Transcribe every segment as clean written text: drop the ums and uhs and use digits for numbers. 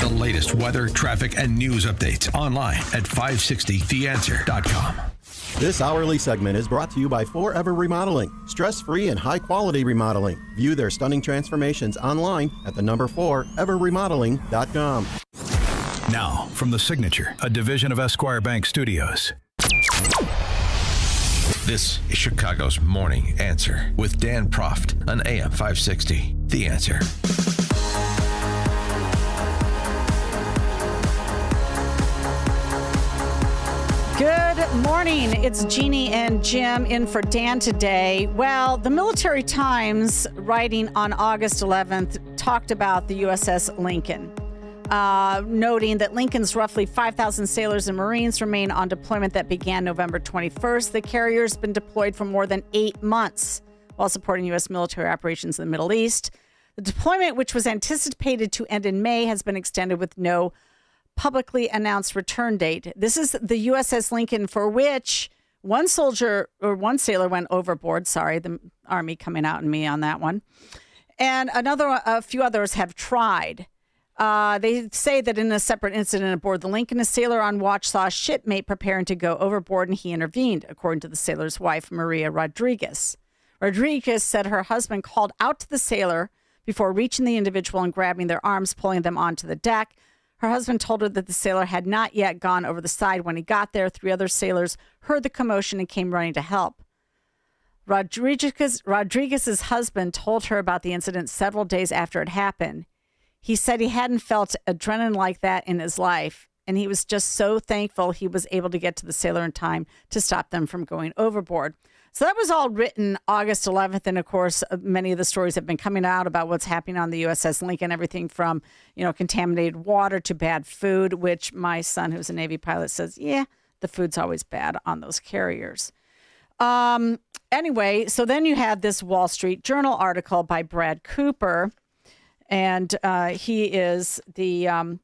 The latest weather, traffic, and news updates online at 560theanswer.com. This hourly segment is brought to you by Forever Remodeling. Stress-free and high-quality remodeling. View their stunning transformations online at the number 4everremodeling.com. Now, from The Signature, a division of Esquire Bank Studios. This is Chicago's Morning Answer with Dan Proft on AM 560. The Answer. Good morning. It's Jeannie and Jim in for Dan today. Well, the Military Times, writing on August 11th, talked about the USS Lincoln, noting that Lincoln's roughly 5,000 sailors and Marines remain on deployment that began November 21st. The carrier's been deployed for more than 8 months while supporting U.S. military operations in the Middle East. The deployment, which was anticipated to end in May, has been extended with no publicly announced return date. This is the USS Lincoln, for which one sailor went overboard. Sorry, the Army coming out on me on that one. And a few others have tried. They say that in a separate incident aboard the Lincoln, a sailor on watch saw a shipmate preparing to go overboard, and he intervened, according to the sailor's wife, Maria Rodriguez. Rodriguez said her husband called out to the sailor before reaching the individual and grabbing their arms, pulling them onto the deck. Her husband told her that the sailor had not yet gone over the side. When he got there, 3 other sailors heard the commotion and came running to help. Rodriguez's husband told her about the incident several days after it happened. He said he hadn't felt adrenaline like that in his life, and he was just so thankful he was able to get to the sailor in time to stop them from going overboard. So that was all written August 11th. And of course, many of the stories have been coming out about what's happening on the USS Lincoln, everything from, contaminated water to bad food, which my son, who's a Navy pilot, says, yeah, the food's always bad on those carriers. Anyway, so then you had this Wall Street Journal article by Brad Cooper, and he is the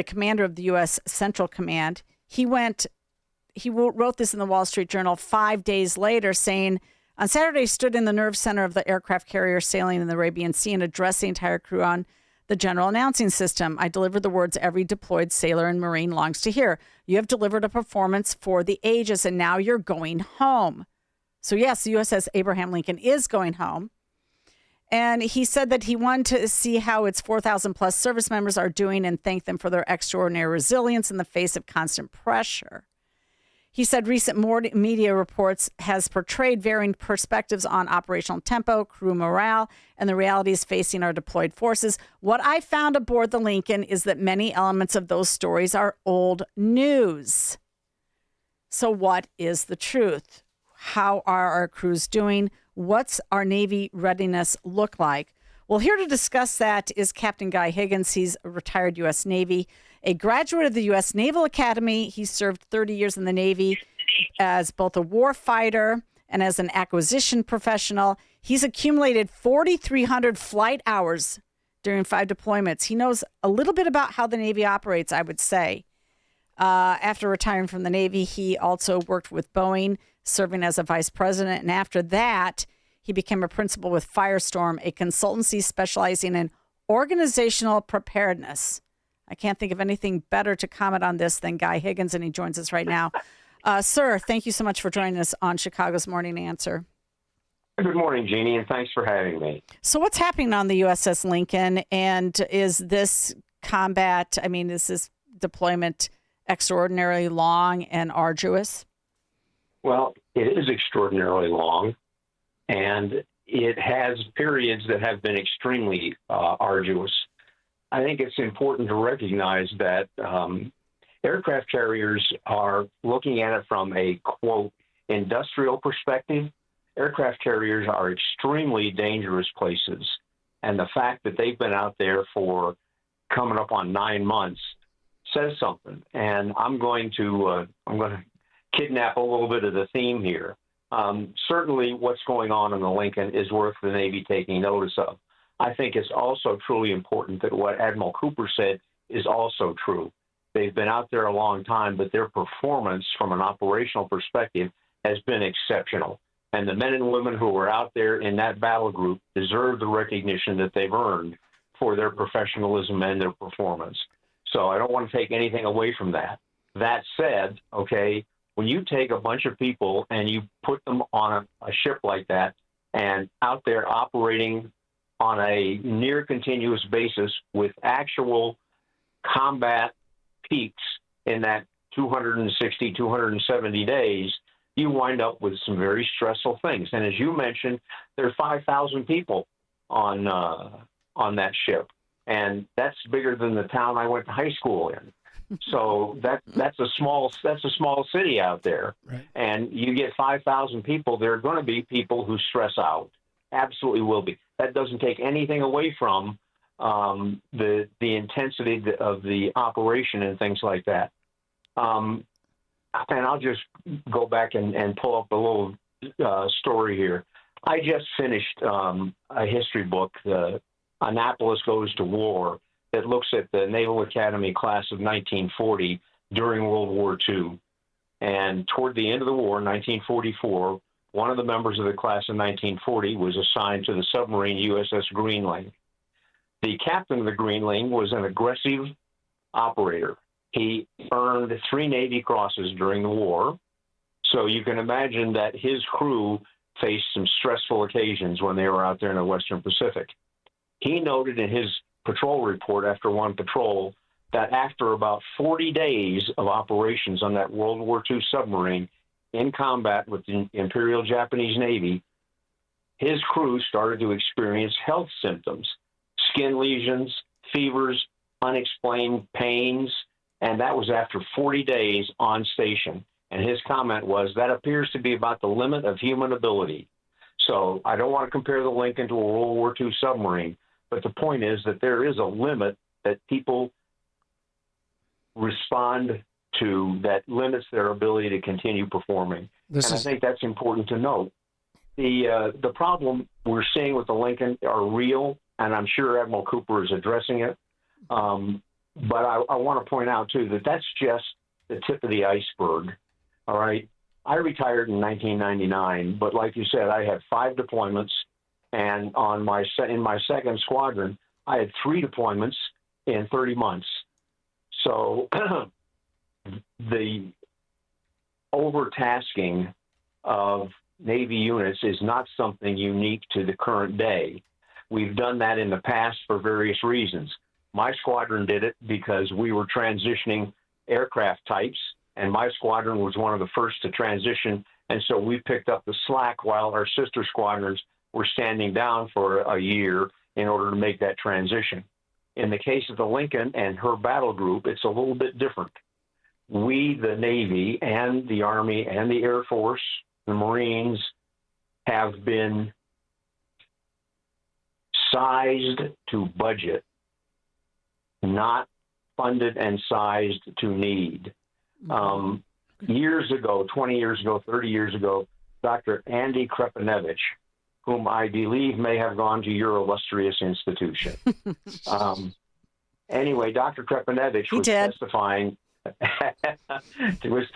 commander of the U.S. Central Command. He wrote this in the Wall Street Journal 5 days later, saying, on Saturday, stood in the nerve center of the aircraft carrier sailing in the Arabian Sea and addressed the entire crew on the general announcing system. I delivered the words every deployed sailor and Marine longs to hear. You have delivered a performance for the ages, and now you're going home. So yes, the USS Abraham Lincoln is going home. And he said that he wanted to see how its 4,000 plus service members are doing and thank them for their extraordinary resilience in the face of constant pressure. He said recent media reports has portrayed varying perspectives on operational tempo, crew morale, and the realities facing our deployed forces. What I found aboard the Lincoln is that many elements of those stories are old news. So what is the truth? How are our crews doing? What's our Navy readiness look like? Well, here to discuss that is Captain Guy Higgins. He's a retired U.S. Navy, a graduate of the U.S. Naval Academy. He served 30 years in the Navy as both a war fighter and as an acquisition professional. He's accumulated 4,300 flight hours during 5 deployments. He knows a little bit about how the Navy operates, I would say. After retiring from the Navy, he also worked with Boeing, serving as a vice president. And after that, he became a principal with Firestorm, a consultancy specializing in organizational preparedness. I can't think of anything better to comment on this than Guy Higgins, and he joins us right now. Sir, thank you so much for joining us on Chicago's Morning Answer. Good morning, Jeannie, and thanks for having me. So what's happening on the USS Lincoln, and is this deployment extraordinarily long and arduous? Well, it is extraordinarily long, and it has periods that have been extremely arduous. I think it's important to recognize that aircraft carriers are looking at it from a, quote, industrial perspective. Aircraft carriers are extremely dangerous places, and the fact that they've been out there for coming up on 9 months says something. And I'm going to kidnap a little bit of the theme here. Certainly what's going on in the Lincoln is worth the Navy taking notice of. I think it's also truly important that what Admiral Cooper said is also true. They've been out there a long time, but their performance from an operational perspective has been exceptional. And the men and women who were out there in that battle group deserve the recognition that they've earned for their professionalism and their performance. So I don't want to take anything away from that. That said, okay, when you take a bunch of people and you put them on a ship like that and out there operating on a near continuous basis with actual combat peaks in that 260, 270 days, you wind up with some very stressful things. And as you mentioned, there are 5,000 people on that ship, and that's bigger than the town I went to high school in. So that's a small city out there, right. And you get 5,000 people. There are going to be people who stress out. Absolutely will be. That doesn't take anything away from the intensity of the operation and things like that. And I'll just go back and pull up a little story here. I just finished a history book, Annapolis Goes to War, that looks at the Naval Academy class of 1940 during World War II. And toward the end of the war, 1944, one of the members of the class of 1940 was assigned to the submarine USS Greenling. The captain of the Greenling was an aggressive operator. He earned 3 Navy crosses during the war. So you can imagine that his crew faced some stressful occasions when they were out there in the Western Pacific. He noted in his patrol report after one patrol that after about 40 days of operations on that World War II submarine in combat with the Imperial Japanese Navy, his crew started to experience health symptoms, skin lesions, fevers, unexplained pains, and that was after 40 days on station. And his comment was, that appears to be about the limit of human ability. So I don't want to compare the Lincoln to a World War II submarine, but the point is that there is a limit that people respond to that limits their ability to continue performing. I think that's important to note. The problem we're seeing with the Lincoln are real, and I'm sure Admiral Cooper is addressing it. But I want to point out, too, that that's just the tip of the iceberg. All right. I retired in 1999, but like you said, I had 5 deployments, and in my second squadron, I had 3 deployments in 30 months. So the overtasking of Navy units is not something unique to the current day. We've done that in the past for various reasons. My squadron did it because we were transitioning aircraft types, and my squadron was one of the first to transition, and so we picked up the slack while our sister squadrons were standing down for a year in order to make that transition. In the case of the Lincoln and her battle group, it's a little bit different. We, the Navy and the Army and the Air Force, the Marines, have been sized to budget, not funded and sized to need. Years ago, 20 years ago, 30 years ago, Dr. Andy Krepanevich, whom I believe may have gone to your illustrious institution. Anyway, Dr. Krepanevich was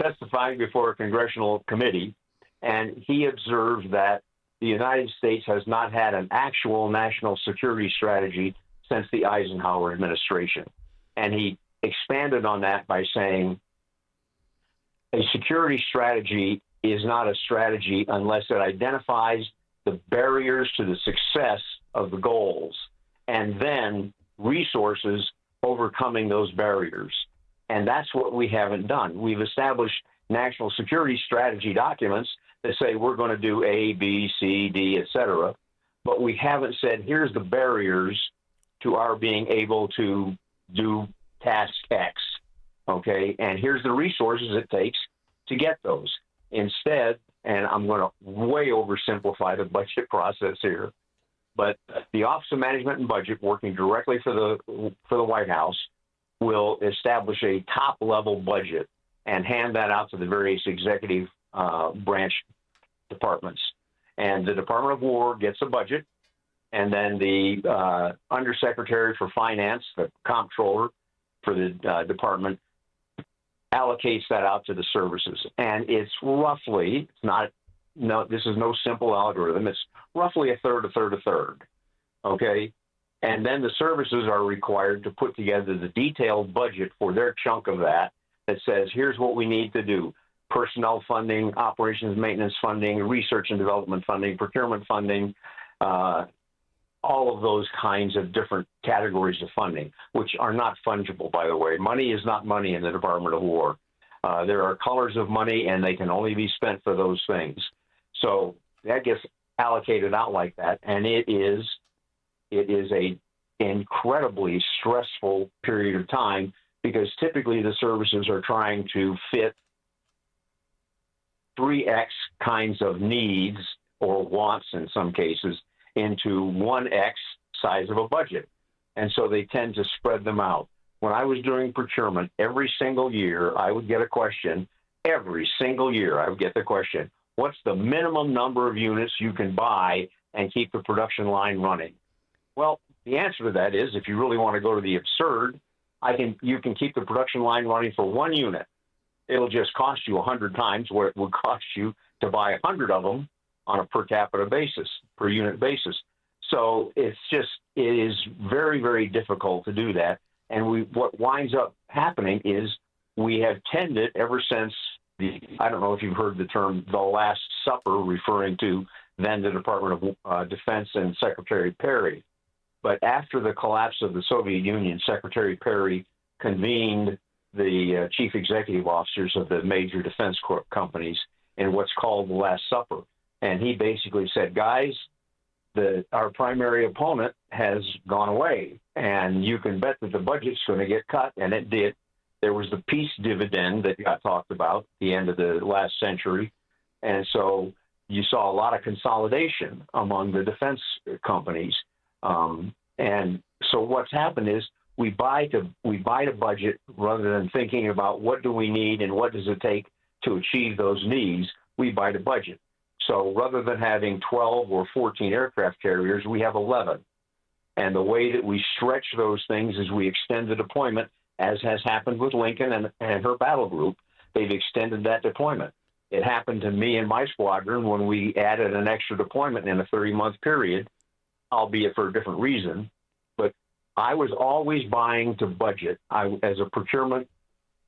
testifying before a congressional committee, and he observed that the United States has not had an actual national security strategy since the Eisenhower administration. And he expanded on that by saying, a security strategy is not a strategy unless it identifies the barriers to the success of the goals, and then resources overcoming those barriers. And that's what we haven't done. We've established national security strategy documents that say we're going to do A, B, C, D, et cetera, but we haven't said here's the barriers to our being able to do task X, okay? And here's the resources it takes to get those. Instead, and I'm going to way oversimplify the budget process here, but the Office of Management and Budget, working directly for the White House, will establish a top-level budget and hand that out to the various executive branch departments. And the Department of War gets a budget, and then the Undersecretary for Finance, the comptroller for the department, allocates that out to the services. And it's roughly, this is no simple algorithm, it's roughly a third, okay? And then the services are required to put together the detailed budget for their chunk of that says, here's what we need to do. Personnel funding, operations maintenance funding, research and development funding, procurement funding, all of those kinds of different categories of funding, which are not fungible, by the way. Money is not money in the Department of War. There are colors of money, and they can only be spent for those things. So that gets allocated out like that, and it is a incredibly stressful period of time, because typically the services are trying to fit 3X kinds of needs or wants in some cases into 1X size of a budget. And so they tend to spread them out. When I was doing procurement, every single year I would get a question. Every single year I would get the question, what's the minimum number of units you can buy and keep the production line running? Well, the answer to that is, if you really want to go to the absurd, you can keep the production line running for 1 unit. It'll just cost you 100 times what it would cost you to buy 100 of them on a per capita basis, per unit basis. So it is very, very difficult to do that. And what winds up happening is we have tended ever since I don't know if you've heard the term the Last Supper, referring to then the Department of Defense and Secretary Perry. But after the collapse of the Soviet Union, Secretary Perry convened the chief executive officers of the major defense companies in what's called the Last Supper. And he basically said, guys, our primary opponent has gone away, and you can bet that the budget's going to get cut, and it did. There was the peace dividend that got talked about at the end of the last century, and so you saw a lot of consolidation among the defense companies. And so what's happened is we buy to budget rather than thinking about what do we need and what does it take to achieve those needs. We buy to budget. So rather than having 12 or 14 aircraft carriers, we have 11. And the way that we stretch those things is we extend the deployment, as has happened with Lincoln and her battle group. They've extended that deployment. It happened to me and my squadron when we added an extra deployment in a 30-month period, albeit for a different reason. But I was always buying to budget. As a procurement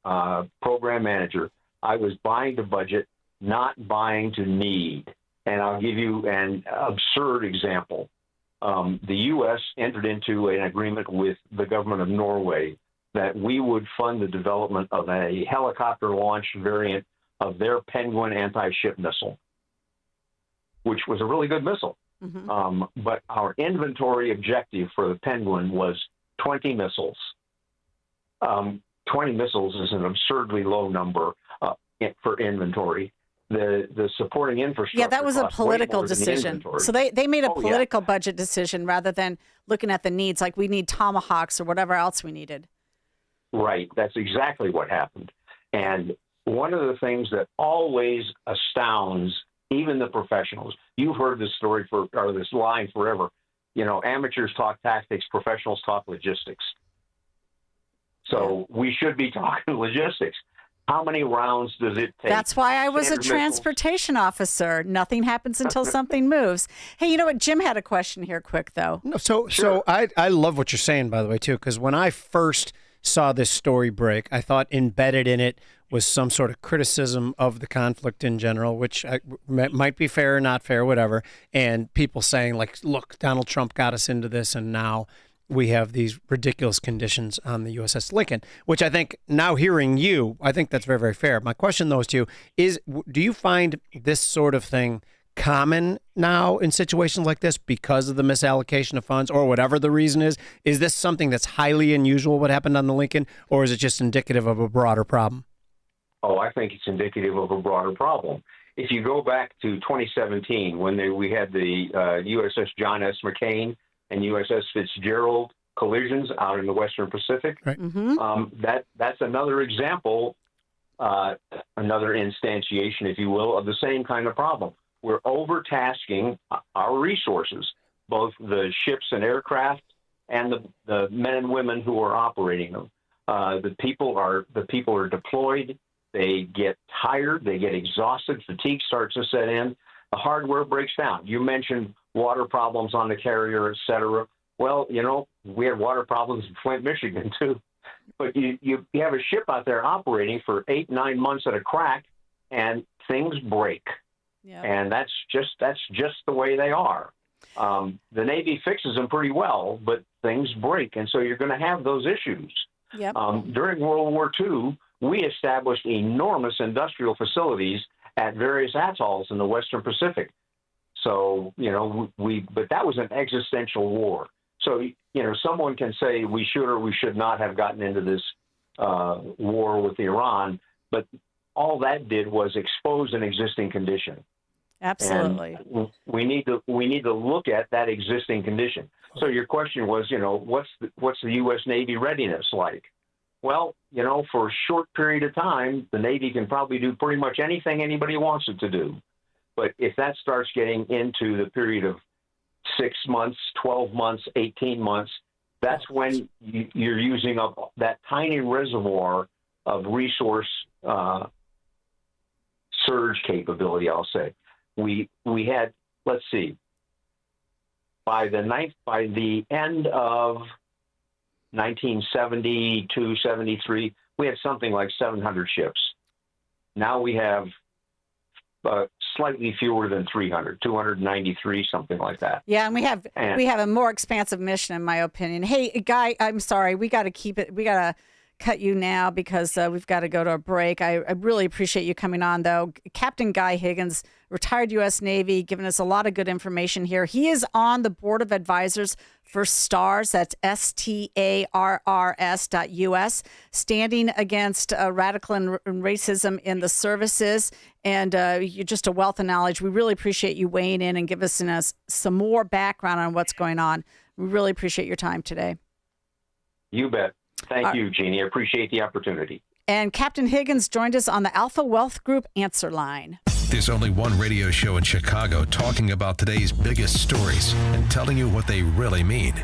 program manager, I was buying to budget, not buying to need. And I'll give you an absurd example. The U.S. entered into an agreement with the government of Norway that we would fund the development of a helicopter-launched variant of their Penguin anti-ship missile, which was a really good missile. Mm-hmm. But our inventory objective for the Penguin was 20 missiles. 20 missiles is an absurdly low number for inventory. The supporting infrastructure. Yeah, that was a political decision. So they made a political budget decision rather than looking at the needs, like we need Tomahawks or whatever else we needed. Right. That's exactly what happened. And one of the things that always astounds even the professionals, you've heard this story or this line forever, amateurs talk tactics, professionals talk logistics. So we should be talking logistics. How many rounds does it take? That's why I was a transportation officer. Nothing happens until something moves. Hey, you know what? Jim had a question here quick, though. No, so I love what you're saying, by the way, too, because when I first saw this story break, I thought embedded in it was some sort of criticism of the conflict in general, which might be fair or not fair, whatever. And people saying, like, look, Donald Trump got us into this, and now we have these ridiculous conditions on the USS Lincoln, which I think now hearing you, I think that's very, very fair. My question, though, to you is, do you find this sort of thing common now in situations like this because of the misallocation of funds or whatever the reason is? Is this something that's highly unusual, what happened on the Lincoln, or is it just indicative of a broader problem? Oh, I think it's indicative of a broader problem. If you go back to 2017, when we had the USS John S. McCain and USS Fitzgerald collisions out in the Western Pacific, right. That's another example, another instantiation, if you will, of the same kind of problem. We're overtasking our resources, both the ships and aircraft and the men and women who are operating them. The people are deployed. They get tired. They get exhausted. Fatigue starts to set in. The hardware breaks down. You mentioned water problems on the carrier, et cetera. Well, we had water problems in Flint, Michigan, too. But you have a ship out there operating for 8-9 months at a crack, and things break. Yeah. And that's just the way they are. The Navy fixes them pretty well, but things break, and so you're going to have those issues. Yep. During World War II, we established enormous industrial facilities at various atolls in the Western Pacific. So, but that was an existential war. So, someone can say we should or we should not have gotten into this war with Iran, but all that did was expose an existing condition. Absolutely. And we need to look at that existing condition. So your question was, what's the U.S. Navy readiness like? Well, for a short period of time, the Navy can probably do pretty much anything anybody wants it to do. But if that starts getting into the period of 6 months, 12 months, 18 months, that's when you're using up that tiny reservoir of resource surge capability, I'll say. We had, let's see, by the end of 1972, 73, we had something like 700 ships. Now we have slightly fewer than 300, 293, something like that. Yeah, and we have a more expansive mission, in my opinion. Hey, Guy, I'm sorry, we got to cut you now because we've got to go to a break. I really appreciate you coming on, though. Captain Guy Higgins, retired U.S. Navy, giving us a lot of good information here. He is on the board of advisors for STARS, that's STARRS.US, standing against radical and racism in the services. And you're just a wealth of knowledge. We really appreciate you weighing in and giving us some more background on what's going on. We really appreciate your time today. You bet. Thank you, Jeannie. I appreciate the opportunity. And Captain Higgins joined us on the Alpha Wealth Group answer line. There's only one radio show in Chicago talking about today's biggest stories and telling you what they really mean.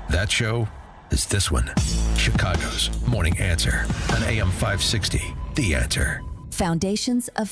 That show is this one, Chicago's Morning Answer on AM 560, The Answer. Foundations of